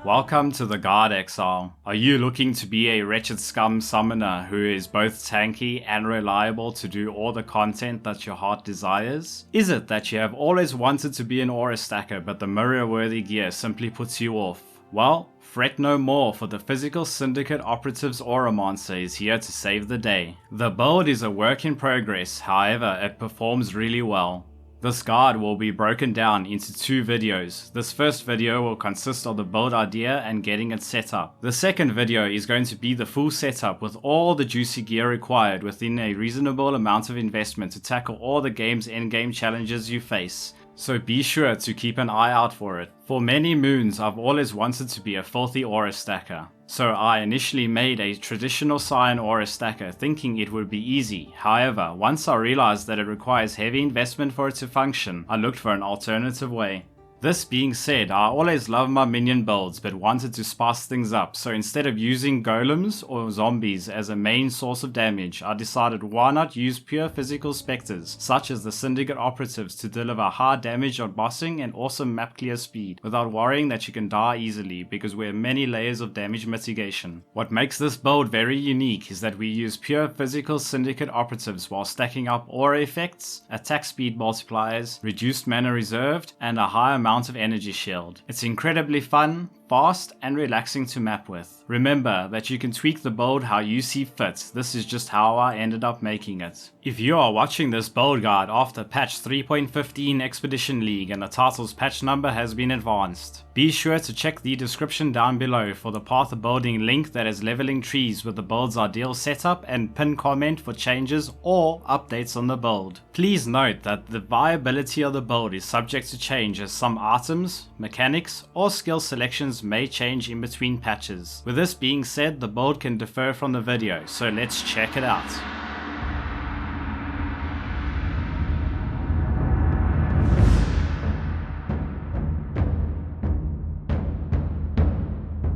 Welcome to the Guard Exile. Are you looking to be a Wretched Scum Summoner who is both tanky and reliable to do all the content that your heart desires? Is it that you have always wanted to be an aura stacker but the mirror-worthy gear simply puts you off? Well, fret no more, for the physical Syndicate Operatives Aura Monster is here to save the day. The build is a work in progress, however it performs really well. This guard will be broken down into two videos. This first video will consist of the build idea and getting it set up. The second video is going to be the full setup with all the juicy gear required within a reasonable amount of investment to tackle all the game's endgame challenges you face. So be sure to keep an eye out for it. For many moons I've always wanted to be a filthy aura stacker. So I initially made a traditional scion aura stacker thinking it would be easy. However, once I realized that it requires heavy investment for it to function, I looked for an alternative way. This being said, I always loved my minion builds but wanted to spice things up, so instead of using golems or zombies as a main source of damage, I decided why not use pure physical specters such as the Syndicate Operatives to deliver high damage on bossing and awesome map clear speed without worrying that you can die easily because we have many layers of damage mitigation. What makes this build very unique is that we use pure physical Syndicate Operatives while stacking up aura effects, attack speed multipliers, reduced mana reserved, and a high amount of energy shield. It's incredibly fun, fast and relaxing to map with. Remember that you can tweak the build how you see fit. This is just how I ended up making it. If you are watching this build guide after patch 3.15 Expedition League and the title's patch number has been advanced, be sure to check the description down below for the path of building link that has leveling trees with the build's ideal setup and pin comment for changes or updates on the build. Please note that the viability of the build is subject to change as some items, mechanics or skill selections may change in between patches. With this being said, the build can differ from the video, so let's check it out.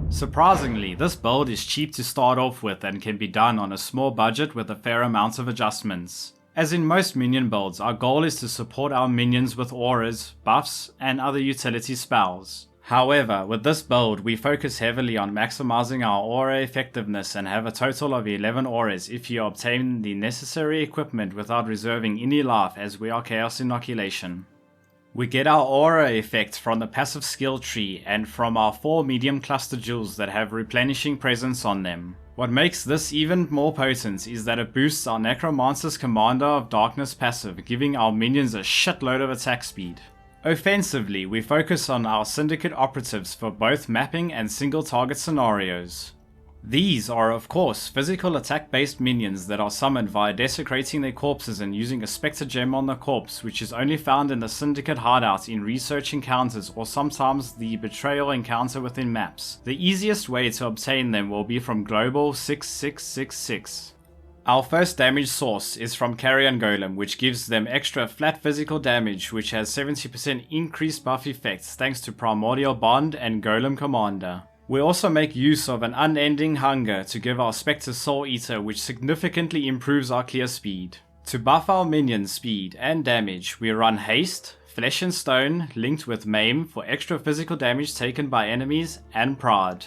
Surprisingly, this build is cheap to start off with and can be done on a small budget with a fair amount of adjustments. As in most minion builds, our goal is to support our minions with auras, buffs, and other utility spells. However, with this build, we focus heavily on maximizing our aura effectiveness and have a total of 11 auras if you obtain the necessary equipment without reserving any life, as we are Chaos Inoculation. We get our aura effect from the passive skill tree and from our 4 medium cluster jewels that have replenishing presence on them. What makes this even more potent is that it boosts our Necromancer's Commander of Darkness passive, giving our minions a shitload of attack speed. Offensively, we focus on our Syndicate Operatives for both mapping and single target scenarios. These are of course physical attack based minions that are summoned via desecrating their corpses and using a Spectre gem on the corpse, which is only found in the Syndicate hideout in research encounters or sometimes the betrayal encounter within maps. The easiest way to obtain them will be from Global 6666. Our first damage source is from Carrion Golem, which gives them extra flat physical damage, which has 70% increased buff effects thanks to Primordial Bond and Golem Commander. We also make use of an unending hunger to give our Spectre Soul Eater, which significantly improves our clear speed. To buff our minions' speed and damage, we run Haste, Flesh and Stone linked with Maim for extra physical damage taken by enemies, and Pride.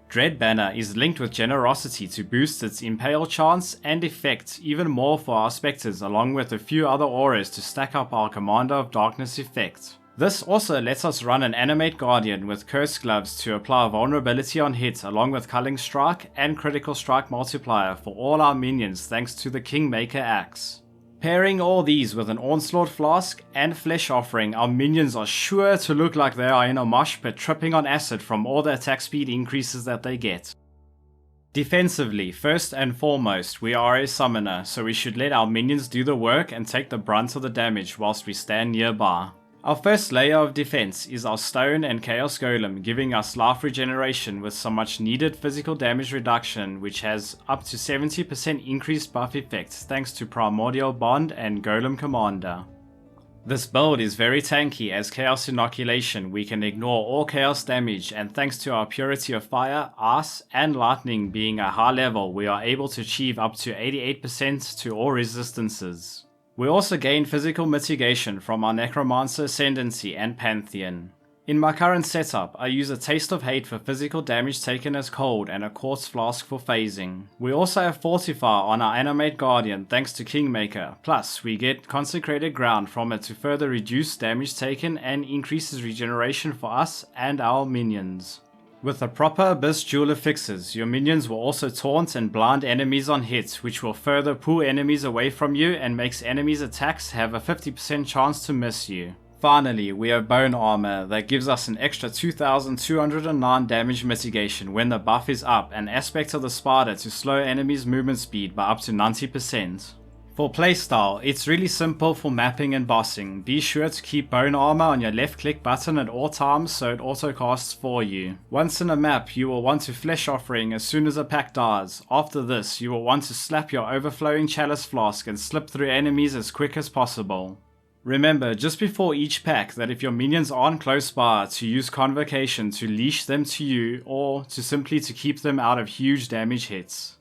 Dread Banner is linked with Generosity to boost its impale chance and effect even more for our Spectres, along with a few other auras to stack up our Commander of Darkness effect. This also lets us run an Animate Guardian with Curse Gloves to apply vulnerability on hit, along with Culling Strike and Critical Strike multiplier for all our minions thanks to the Kingmaker Axe. Pairing all these with an Onslaught Flask and Flesh Offering, our minions are sure to look like they are in a mosh pit tripping on acid from all the attack speed increases that they get. Defensively, first and foremost, we are a summoner, so we should let our minions do the work and take the brunt of the damage whilst we stand nearby. Our first layer of defense is our Stone and Chaos Golem, giving us life regeneration with some much needed physical damage reduction, which has up to 70% increased buff effect thanks to Primordial Bond and Golem Commander. This build is very tanky. As Chaos Inoculation, we can ignore all chaos damage, and thanks to our Purity of Fire, Ice and Lightning being a high level, we are able to achieve up to 88% to all resistances. We also gain physical mitigation from our Necromancer, Ascendancy and Pantheon. In my current setup, I use a Taste of Hate for physical damage taken as cold and a Quartz Flask for phasing. We also have Fortify on our Animate Guardian thanks to Kingmaker, plus we get Consecrated Ground from it to further reduce damage taken and increases regeneration for us and our minions. With the proper Abyss Jeweler fixes, your minions will also taunt and blind enemies on hit, which will further pull enemies away from you and makes enemies' attacks have a 50% chance to miss you. Finally, we have Bone Armor that gives us an extra 2209 damage mitigation when the buff is up, and Aspect of the Spider to slow enemies' movement speed by up to 90%. For playstyle, it's really simple for mapping and bossing. Be sure to keep Bone Armor on your left click button at all times so it autocasts for you. Once in a map, you will want to Flesh Offering as soon as a pack dies. After this, you will want to slap your Overflowing Chalice Flask and slip through enemies as quick as possible. Remember just before each pack that if your minions aren't close by, to use Convocation to leash them to you or to simply to keep them out of huge damage hits.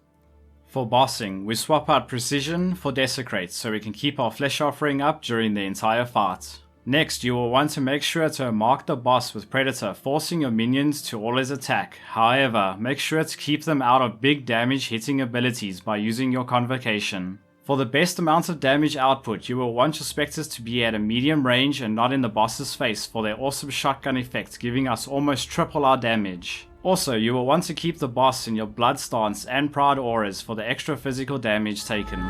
For bossing, we swap out Precision for Desecrate so we can keep our Flesh Offering up during the entire fight. Next, you will want to make sure to mark the boss with Predator, forcing your minions to always attack. However, make sure to keep them out of big damage hitting abilities by using your Convocation. For the best amount of damage output, you will want your Spectres to be at a medium range and not in the boss's face for their awesome shotgun effect, giving us almost triple our damage. Also, you will want to keep the boss in your Blood Stance and Pride auras for the extra physical damage taken.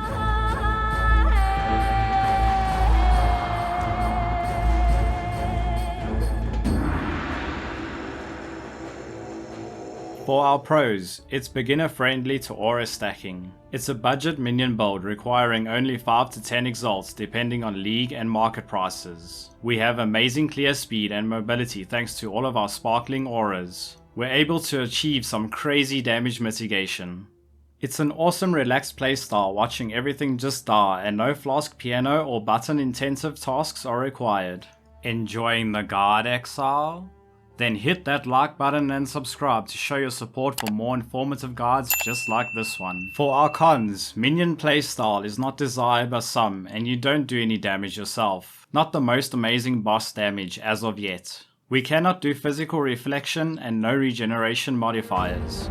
For our pros, it's beginner friendly to aura stacking. It's a budget minion build requiring only 5 to 10 exalts depending on league and market prices. We have amazing clear speed and mobility thanks to all of our sparkling auras. We're able to achieve some crazy damage mitigation. It's an awesome relaxed playstyle watching everything just die and no flask piano or button intensive tasks are required. Enjoying the guard, Exile? Then hit that like button and subscribe to show your support for more informative guides just like this one. For our cons, minion playstyle is not desired by some and you don't do any damage yourself. Not the most amazing boss damage as of yet. We cannot do physical reflection and no regeneration modifiers.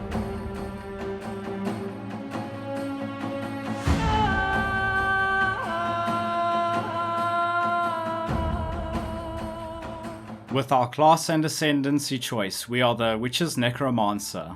With our class and ascendancy choice, we are the Witch's Necromancer.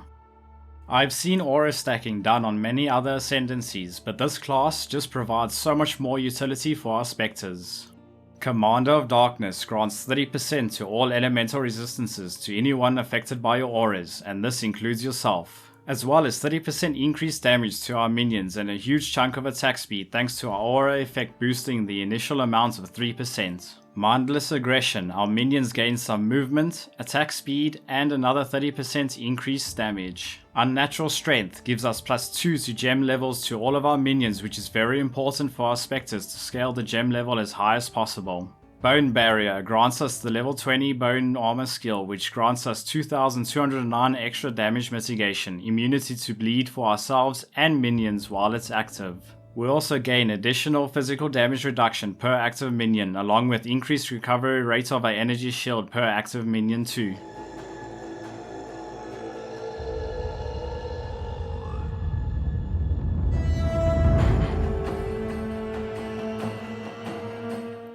I've seen aura stacking done on many other ascendancies, but this class just provides so much more utility for our spectres. Commander of Darkness grants 30% to all elemental resistances to anyone affected by your auras, and this includes yourself, as well as 30% increased damage to our minions and a huge chunk of attack speed thanks to our aura effect boosting the initial amount of 3%. Mindless Aggression, our minions gain some movement, attack speed, and another 30% increased damage. Unnatural Strength gives us +2 to gem levels to all of our minions, which is very important for our spectres to scale the gem level as high as possible. Bone Barrier grants us the level 20 Bone Armor skill, which grants us 2209 extra damage mitigation, immunity to bleed for ourselves and minions while it's active. We also gain additional physical damage reduction per active minion, along with increased recovery rate of our energy shield per active minion too.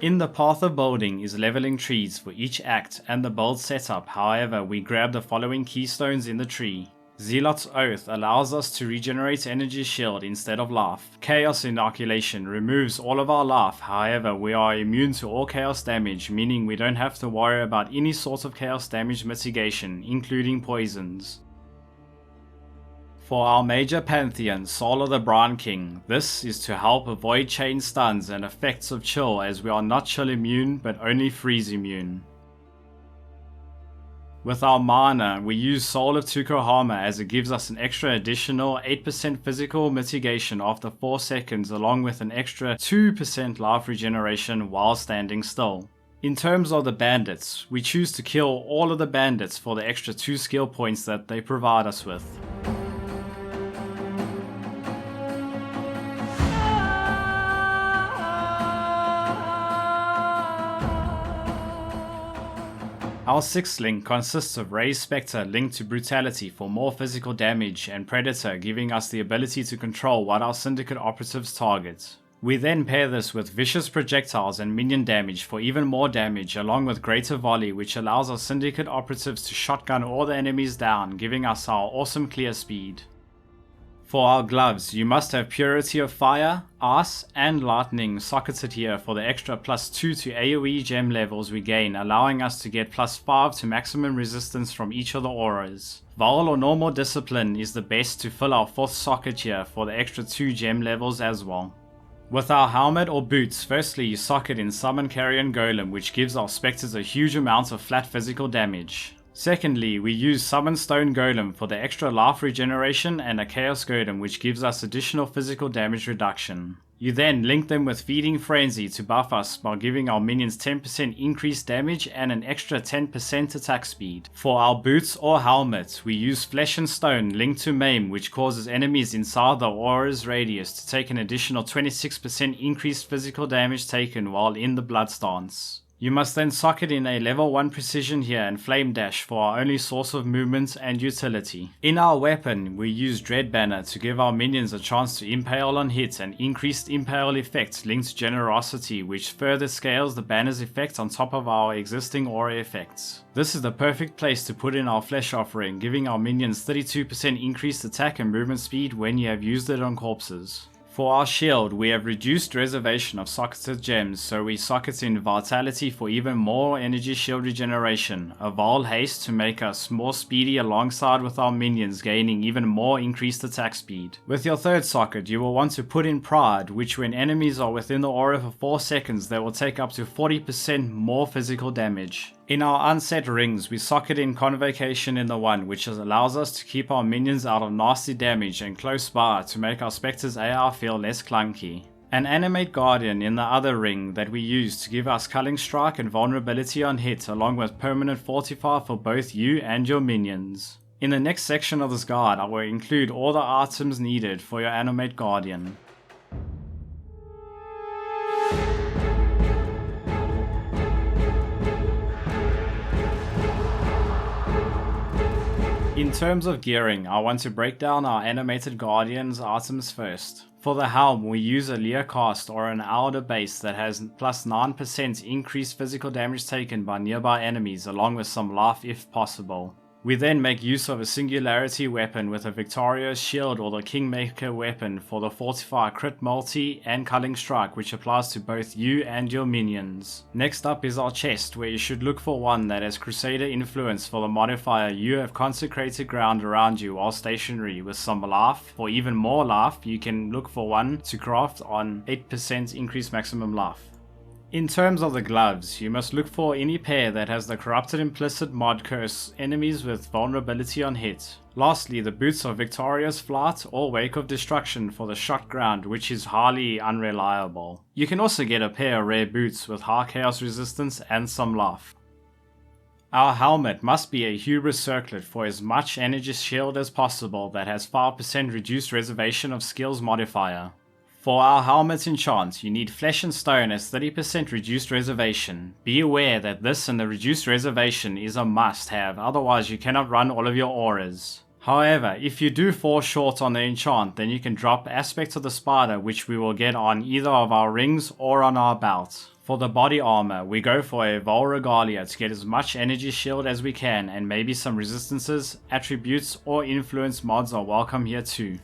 In the path of building is leveling trees for each act and the build setup, however we grab the following keystones in the tree. Zealot's Oath allows us to regenerate energy shield instead of life. Chaos Inoculation removes all of our life, however we are immune to all chaos damage, meaning we don't have to worry about any sort of chaos damage mitigation, including poisons. For our major Pantheon, Soul of the Brine King, this is to help avoid chain stuns and effects of chill, as we are not chill immune but only freeze immune. With our mana, we use Soul of Tukohama as it gives us an extra additional 8% physical mitigation after 4 seconds, along with an extra 2% life regeneration while standing still. In terms of the bandits, we choose to kill all of the bandits for the extra 2 skill points that they provide us with. Our 6th link consists of Raised Spectre linked to Brutality for more physical damage, and Predator giving us the ability to control what our Syndicate Operatives target. We then pair this with Vicious Projectiles and Minion damage for even more damage, along with Greater Volley, which allows our Syndicate Operatives to shotgun all the enemies down, giving us our awesome clear speed. For our gloves, you must have Purity of Fire, Ice, and Lightning socketed here for the extra +2 to AoE gem levels we gain, allowing us to get +5 to maximum resistance from each of the auras. Vul or Normal Discipline is the best to fill our 4th socket here for the extra 2 gem levels as well. With our helmet or boots, firstly you socket in Summon Carrion Golem, which gives our specters a huge amount of flat physical damage. Secondly, we use Summon Stone Golem for the extra life regeneration and a Chaos Golem, which gives us additional physical damage reduction. You then link them with Feeding Frenzy to buff us by giving our minions 10% increased damage and an extra 10% attack speed. For our boots or helmet, we use Flesh and Stone linked to Maim, which causes enemies inside the aura's radius to take an additional 26% increased physical damage taken while in the Blood Stance. You must then socket in a level 1 precision here and Flame Dash for our only source of movement and utility. In our weapon, we use Dread Banner to give our minions a chance to impale on hit, and increased impale effect linked to Generosity, which further scales the banner's effect on top of our existing aura effects. This is the perfect place to put in our Flesh Offering, giving our minions 32% increased attack and movement speed when you have used it on corpses. For our shield, we have reduced reservation of socketed gems, so we socket in Vitality for even more energy shield regeneration, a Vul Haste to make us more speedy alongside with our minions gaining even more increased attack speed. With your 3rd socket, you will want to put in Pride, which when enemies are within the aura for 4 seconds, they will take up to 40% more physical damage. In our unset rings, we socket in Convocation in the 1, which allows us to keep our minions out of nasty damage and close by to make our Spectre's AR feel less clunky. An Animate Guardian in the other ring that we use to give us Culling Strike and Vulnerability on hit, along with Permanent Fortify for both you and your minions. In the next section of this guide, I will include all the items needed for your Animate Guardian. In terms of gearing, I want to break down our Animated Guardian's items first. For the helm, we use a Leer cast or an Outer base that has +9% increased physical damage taken by nearby enemies, along with some life if possible. We then make use of a Singularity weapon with a Victorious Shield or the Kingmaker weapon for the Fortify Crit Multi and Culling Strike, which applies to both you and your minions. Next up is our chest, where you should look for one that has Crusader influence for the modifier you have consecrated ground around you while stationary with some life. For even more life, you can look for one to craft on 8% increased maximum life. In terms of the gloves, you must look for any pair that has the Corrupted Implicit mod curse enemies with vulnerability on hit. Lastly, the boots are Victorious Flight or Wake of Destruction for the shot ground, which is highly unreliable. You can also get a pair of rare boots with high chaos resistance and some life. Our helmet must be a Hubris Circlet for as much energy shield as possible that has 5% reduced reservation of skills modifier. For our helmet enchant, you need Flesh and Stone as 30% reduced reservation. Be aware that this and the reduced reservation is a must have, otherwise you cannot run all of your auras. However, if you do fall short on the enchant, then you can drop Aspect of the Spider, which we will get on either of our rings or on our belt. For the body armor, we go for a Vul Regalia to get as much energy shield as we can, and maybe some resistances, attributes or influence mods are welcome here too.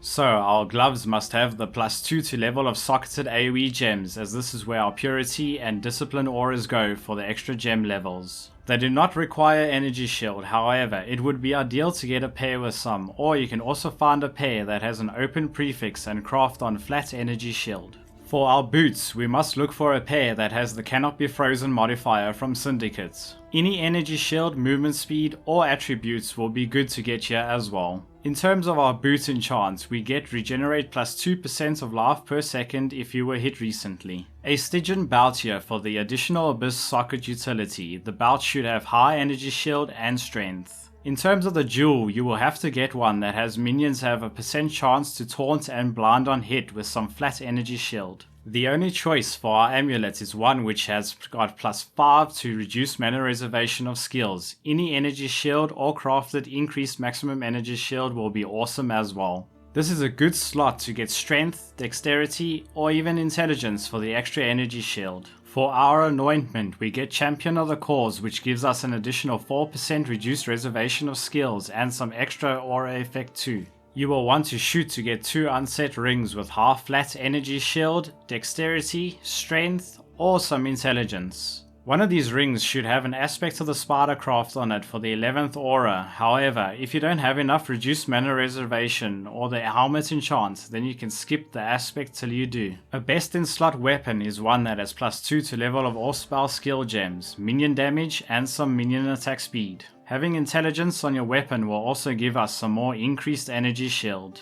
So our gloves must have the +2 to level of socketed AoE gems, as this is where our Purity and Discipline auras go for the extra gem levels. They do not require energy shield, however it would be ideal to get a pair with some, or you can also find a pair that has an open prefix and craft on flat energy shield. For our boots, we must look for a pair that has the Cannot Be Frozen modifier from Syndicate. Any energy shield, movement speed or attributes will be good to get here as well. In terms of our boot enchant, we get regenerate +2% of life per second if you were hit recently. A Stygian belt here for the additional Abyss socket utility. The belt should have high energy shield and strength. In terms of the jewel, you will have to get one that has minions have a % chance to taunt and blind on hit with some flat energy shield. The only choice for our amulet is one which has got +5 to reduce mana reservation of skills. Any energy shield or crafted increased maximum energy shield will be awesome as well. This is a good slot to get strength, dexterity, or even intelligence for the extra energy shield. For our anointment, we get Champion of the Cause, which gives us an additional 4% reduced reservation of skills and some extra aura effect too. You will want to shoot to get 2 unset rings with half flat energy shield, dexterity, strength, or some intelligence. One of these rings should have an aspect of the spider craft on it for the 11th aura. However, if you don't have enough reduced mana reservation or the helmet enchant, then you can skip the aspect till you do. A best in slot weapon is one that has +2 to level of all spell skill gems, minion damage, and some minion attack speed. Having intelligence on your weapon will also give us some more increased energy shield.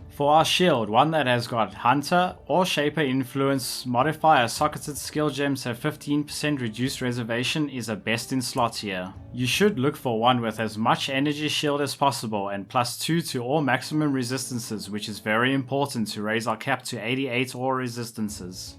For our shield, one that has got Hunter or Shaper influence modifier socketed skill gems have 15% reduced reservation is a best in slot here. You should look for one with as much energy shield as possible and +2 to all maximum resistances, which is very important to raise our cap to 88 all resistances.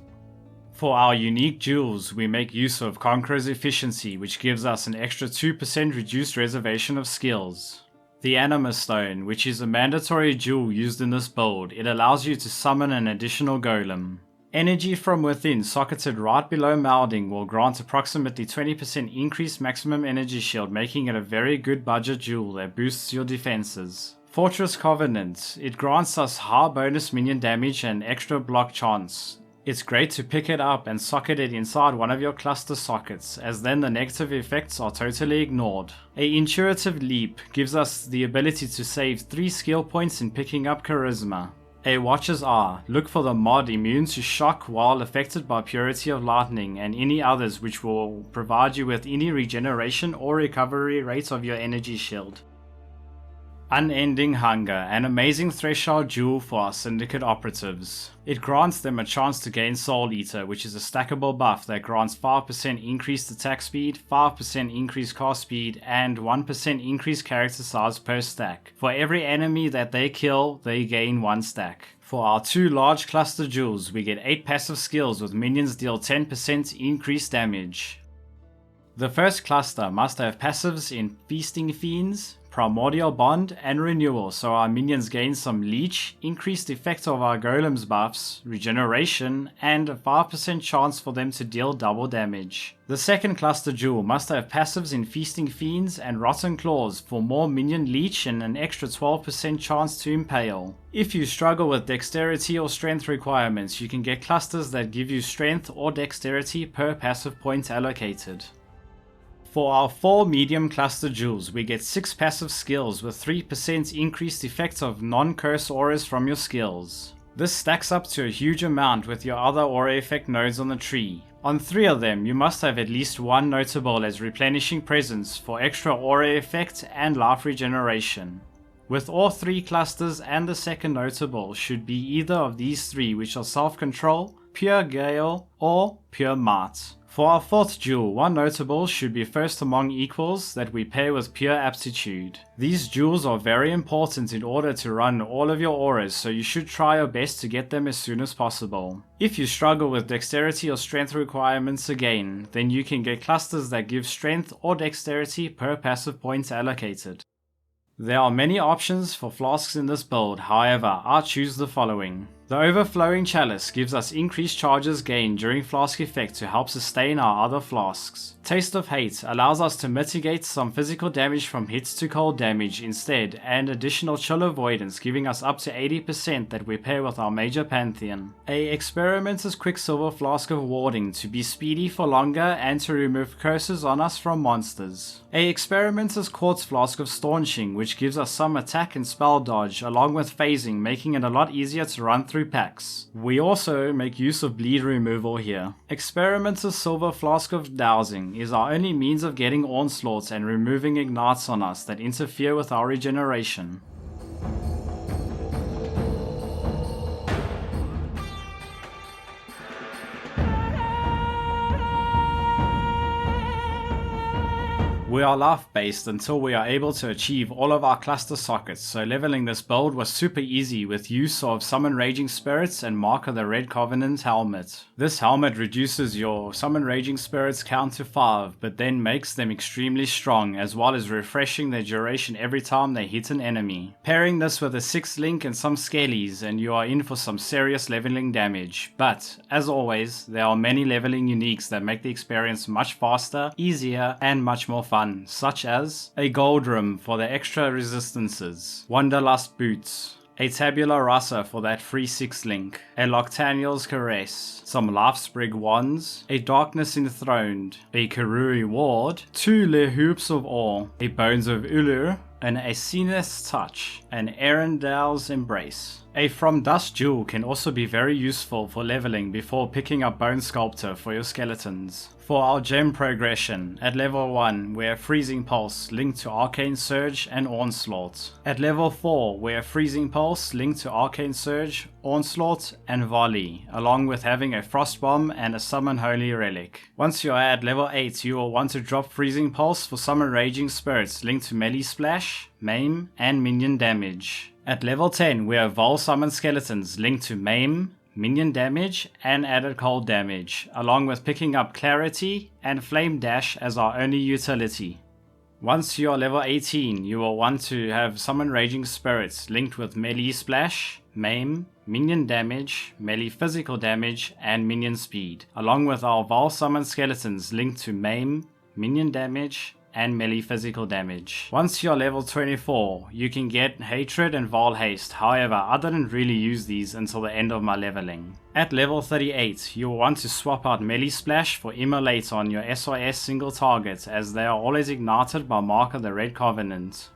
For our unique jewels, we make use of Conqueror's Efficiency, which gives us an extra 2% reduced reservation of skills. The Anima Stone, which is a mandatory jewel used in this build, it allows you to summon an additional golem. Energy from within socketed right below Moulding will grant approximately 20% increased maximum energy shield, making it a very good budget jewel that boosts your defenses. Fortress Covenant, it grants us high bonus minion damage and extra block chance. It's great to pick it up and socket it inside one of your cluster sockets, as then the negative effects are totally ignored. A Intuitive Leap gives us the ability to save 3 skill points in picking up Charisma. A Watcher's Eye, look for the mod immune to shock while affected by Purity of Lightning and any others which will provide you with any regeneration or recovery rate of your energy shield. Unending Hunger, an amazing threshold jewel for our Syndicate Operatives. It grants them a chance to gain Soul Eater, which is a stackable buff that grants 5% increased attack speed, 5% increased cast speed, and 1% increased character size per stack. For every enemy that they kill, they gain 1 stack. For our 2 large cluster jewels, we get 8 passive skills with minions deal 10% increased damage. The first cluster must have passives in Feasting Fiends, Primordial Bond, and Renewal, so our minions gain some leech, increased effect of our golems buffs, regeneration, and a 5% chance for them to deal double damage. The second cluster jewel must have passives in Feasting Fiends and Rotten Claws for more minion leech and an extra 12% chance to impale. If you struggle with dexterity or strength requirements, you can get clusters that give you strength or dexterity per passive point allocated. For our 4 medium cluster jewels, we get 6 passive skills with 3% increased effect of non-curse auras from your skills. This stacks up to a huge amount with your other aura effect nodes on the tree. On 3 of them, you must have at least one notable as Replenishing Presence for extra aura effect and life regeneration. With all 3 clusters and the second notable should be either of these 3, which are Self-Control, Pure Gale, or Pure Might. For our 4th jewel, one notable should be First Among Equals that we pair with Pure Aptitude. These jewels are very important in order to run all of your auras, so you should try your best to get them as soon as possible. If you struggle with dexterity or strength requirements again, then you can get clusters that give strength or dexterity per passive point allocated. There are many options for flasks in this build, however, I choose the following. The Overflowing Chalice gives us increased charges gained during flask effect to help sustain our other flasks. Taste of Hate allows us to mitigate some physical damage from hits to cold damage instead, and additional chill avoidance giving us up to 80% that we pair with our major Pantheon. A Experimenter's Quicksilver Flask of Warding to be speedy for longer and to remove curses on us from monsters. A Experimenter's Quartz Flask of Staunching, which gives us some attack and spell dodge along with phasing, making it a lot easier to run through packs. We also make use of bleed removal here. Experimenter's Silver Flask of Dowsing is our only means of getting onslaughts and removing ignites on us that interfere with our regeneration. We are life based until we are able to achieve all of our cluster sockets, so leveling this build was super easy with use of Summon Raging Spirits and Mark of the Red Covenant helmet. This helmet reduces your Summon Raging Spirits count to 5, but then makes them extremely strong, as well as refreshing their duration every time they hit an enemy. Pairing this with a 6 link and some skellies and you are in for some serious leveling damage, but as always there are many leveling uniques that make the experience much faster, easier and much more fun, such as a gold rim for the extra resistances, Wanderlust boots, a Tabula Rasa for that free 6 link, a Loctaniel's Caress, some Lifesprig wands, a Darkness Enthroned, a Karui ward, 2 Le Hoops of Ore, a Bones of Ulur, an Asineth's Touch, an Arendale's Embrace. A From Dust Jewel can also be very useful for leveling before picking up Bone Sculptor for your skeletons. For our gem progression, at level 1 we have Freezing Pulse linked to Arcane Surge and Onslaught. At level 4 we have Freezing Pulse linked to Arcane Surge, Onslaught and Volley, along with having a Frost Bomb and a Summon Holy Relic. Once you are at level 8 you will want to drop Freezing Pulse for Summon Raging Spirits linked to Melee Splash, Maim and Minion damage. At level 10 we have Vol Summon Skeletons linked to Maim, Minion damage and added cold damage, along with picking up Clarity and Flame Dash as our only utility. Once you are level 18 you will want to have Summon Raging Spirits linked with Melee Splash, Maim, Minion damage, Melee physical damage and Minion speed, along with our Vol Summon Skeletons linked to Maim, Minion damage and melee physical damage. Once you're level 24, you can get Hatred and Vol Haste, however I didn't really use these until the end of my leveling. At level 38, you will want to swap out Melee Splash for Immolate on your SRS single target, as they are always ignited by Mark of the Red Covenant.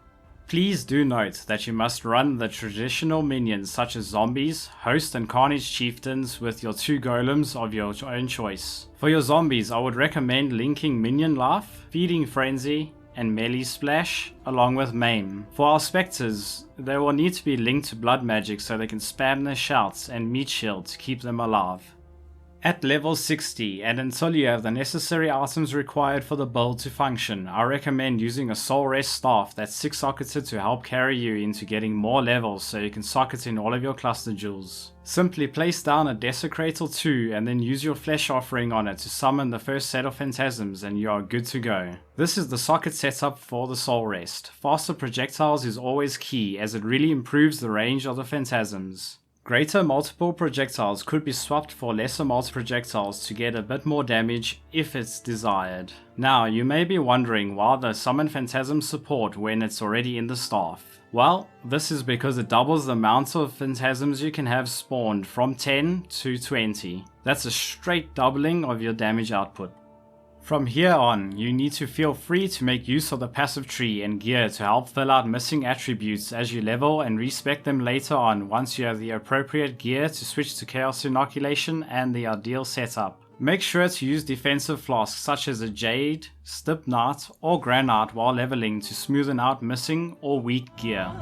Please do note that you must run the traditional minions such as zombies, host and carnage chieftains with your 2 golems of your own choice. For your zombies I would recommend linking Minion Life, Feeding Frenzy and Melee Splash along with Maim. For our specters, they will need to be linked to blood magic so they can spam their shouts and meat shield to keep them alive. At level 60 and until you have the necessary items required for the build to function, I recommend using a Soul Rest staff that's 6 socketed to help carry you into getting more levels so you can socket in all of your cluster jewels. Simply place down a Desecrate or 2 and then use your flesh offering on it to summon the first set of phantasms and you are good to go. This is the socket setup for the Soul Rest. Faster projectiles is always key as it really improves the range of the phantasms. Greater multiple projectiles could be swapped for lesser multi projectiles to get a bit more damage if it's desired. Now you may be wondering why the Summon Phantasm support when it's already in the staff. Well, this is because it doubles the amount of phantasms you can have spawned from 10 to 20. That's a straight doubling of your damage output. From here on, you need to feel free to make use of the passive tree and gear to help fill out missing attributes as you level and respec them later on once you have the appropriate gear to switch to Chaos Inoculation and the ideal setup. Make sure to use defensive flasks such as a Jade, Stipknight or Granite while leveling to smoothen out missing or weak gear.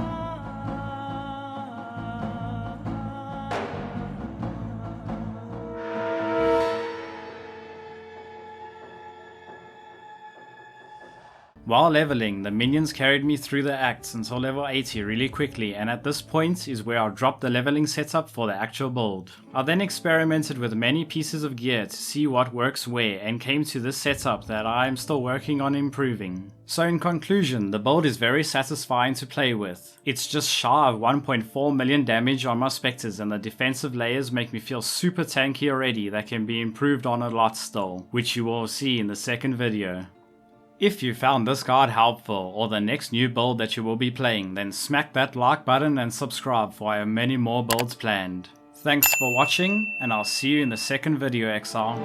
While leveling, the minions carried me through the acts until level 80 really quickly, and at this point is where I dropped the leveling setup for the actual build. I then experimented with many pieces of gear to see what works where and came to this setup that I am still working on improving. So in conclusion, the build is very satisfying to play with. It's just shy of 1.4 million damage on my specters and the defensive layers make me feel super tanky already that can be improved on a lot still, which you will see in the second video. If you found this guide helpful or the next new build that you will be playing, then smack that like button and subscribe for I have many more builds planned. Thanks for watching and I'll see you in the second video, Exile.